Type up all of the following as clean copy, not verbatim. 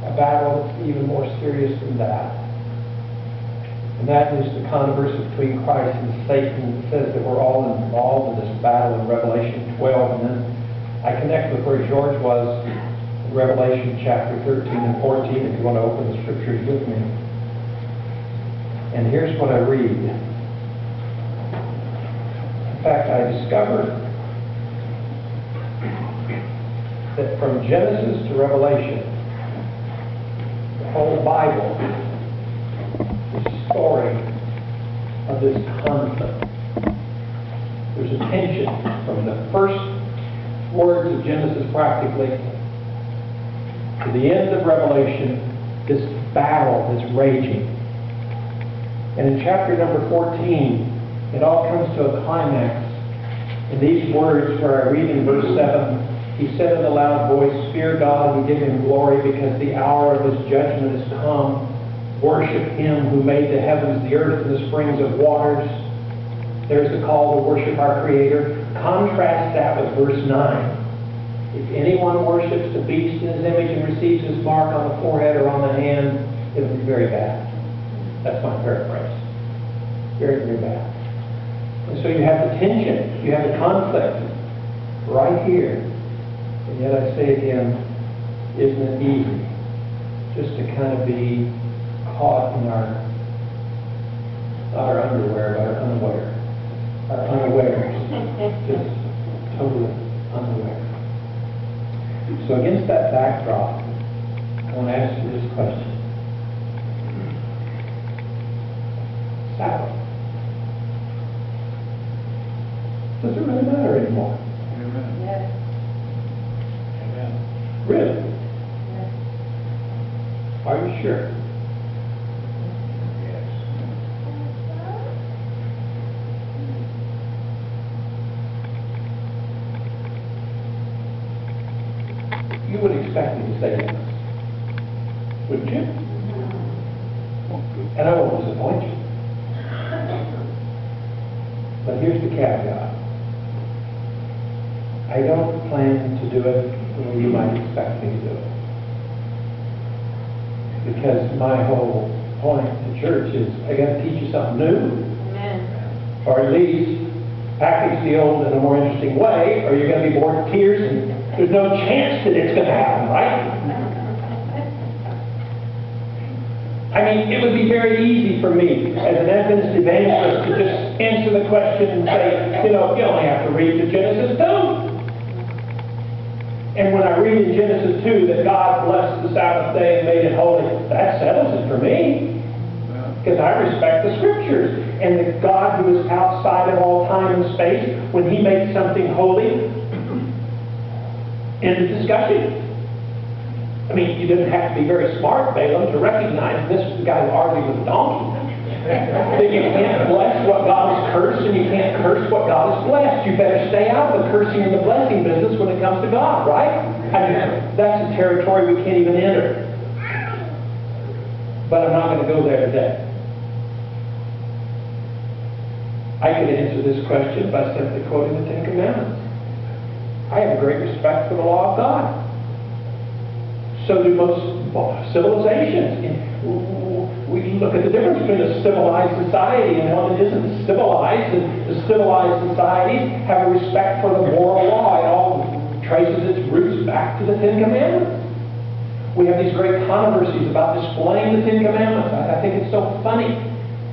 a battle that's even more serious than that. And that is the controversy between Christ and Satan. It says that we're all involved in this battle in Revelation 12. And then I connect with where George was in Revelation chapter 13 and 14, if you want to open the scriptures with me. And here's what I read. In fact, I discovered that from Genesis to Revelation, the whole Bible is a story of this conflict. There's a tension from the first words of Genesis practically to the end of Revelation. This battle is raging. And in chapter number 14, it all comes to a climax in these words where I read in verse 7, he said in a loud voice, "Fear God and give Him glory, because the hour of His judgment has come. Worship Him who made the heavens, the earth, and the springs of waters." There's the call to worship our Creator. Contrast that with verse 9. If anyone worships the beast in his image and receives his mark on the forehead or on the hand, it will be very bad. That's my paraphrase. Very, very bad. And so you have the tension, you have the conflict right here. And yet I say again, isn't it easy just to kind of be caught in our, not our underwear, but our unaware. Our unawares. Just totally unaware. So against that backdrop, I want to ask you this question. Sabbath. Does it really matter anymore? Amen. Yes. Amen. Really? Yes. Are you sure? Yes. You would expect me to say yes. Wouldn't you? And I won't disappoint you. But here's the caveat. I don't plan to do it the way you might expect me to do it. Because my whole point to church is, I got to teach you something new. Amen. Or at least package the old in a more interesting way, or you're going to be bored to tears and there's no chance that it's going to happen, right? I mean, it would be very easy for me as an Adventist evangelist to just answer the question and say, you only have to read the Genesis 2. And when I read in Genesis 2 that God blessed the Sabbath day and made it holy, that settles it for me. Because I respect the Scriptures. And the God who is outside of all time and space, when He makes something holy, end of discussion. I mean, you didn't have to be very smart, Balaam, to recognize this was the guy who argued with the donkey. That you can't bless what God has cursed and you can't curse what God has blessed. You better stay out of the cursing and the blessing business when it comes to God, right? I mean, that's a territory we can't even enter. But I'm not going to go there today. I could answer this question by simply quoting the Ten Commandments. I have a great respect for the law of God. So do most civilizations. We look at the difference between a civilized society and one that isn't civilized. And the civilized societies have a respect for the moral law. It all traces its roots back to the Ten Commandments. We have these great controversies about displaying the Ten Commandments. I think it's so funny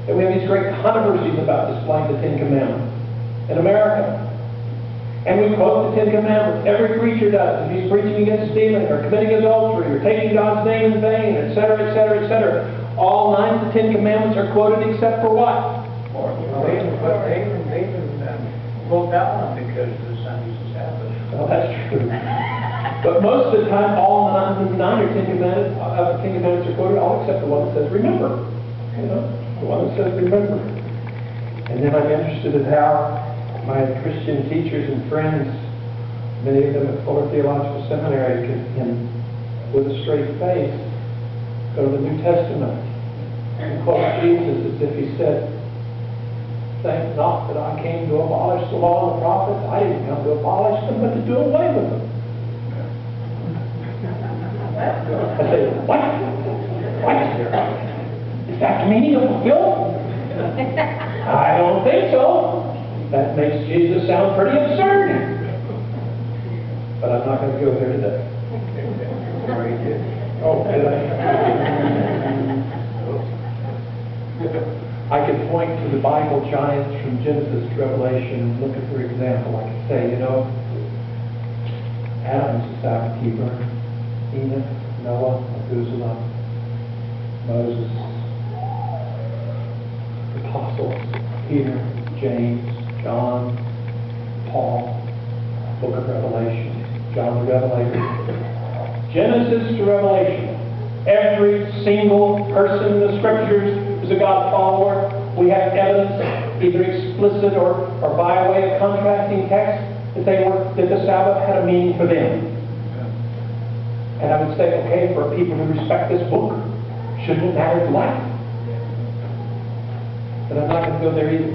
that we have these great controversies about displaying the Ten Commandments in America. And we quote the Ten Commandments. Every preacher does. If he's preaching against stealing or committing adultery or taking God's name in vain, etc., etc., etc. All 9 of the Ten Commandments are quoted except for what? They even wrote that one because the Sunday's the Sabbath. Well, that's true. But most of the time, all 9 or 10 Commandments, the Ten Commandments are quoted, all except the one that says remember. The one that says remember. And then I'm interested in how my Christian teachers and friends, many of them at Fuller Theological Seminary, can with a straight face, go to the New Testament and quote Jesus as if He said, "Think not that I came to abolish the law and the prophets. I didn't come to abolish them, but to do away with them." I say, what? that the meaning of fulfillment? I don't think so. That makes Jesus sound pretty absurd. But I'm not going to go there today. Oh, did I? I could point to the Bible giants from Genesis to Revelation and look at their example. I could say, Adam was a Sabbath keeper. Enoch, Noah, Methuselah, Moses, apostles, Peter, James, John, Paul, book of Revelation, John the Revelator. Genesis to Revelation. Every single person in the Scriptures is a God follower. We have evidence, either explicit or by way of contrasting text, that the Sabbath had a meaning for them. And I would say, okay, for people to respect this book, shouldn't it matter to life? But I'm not going to go there either.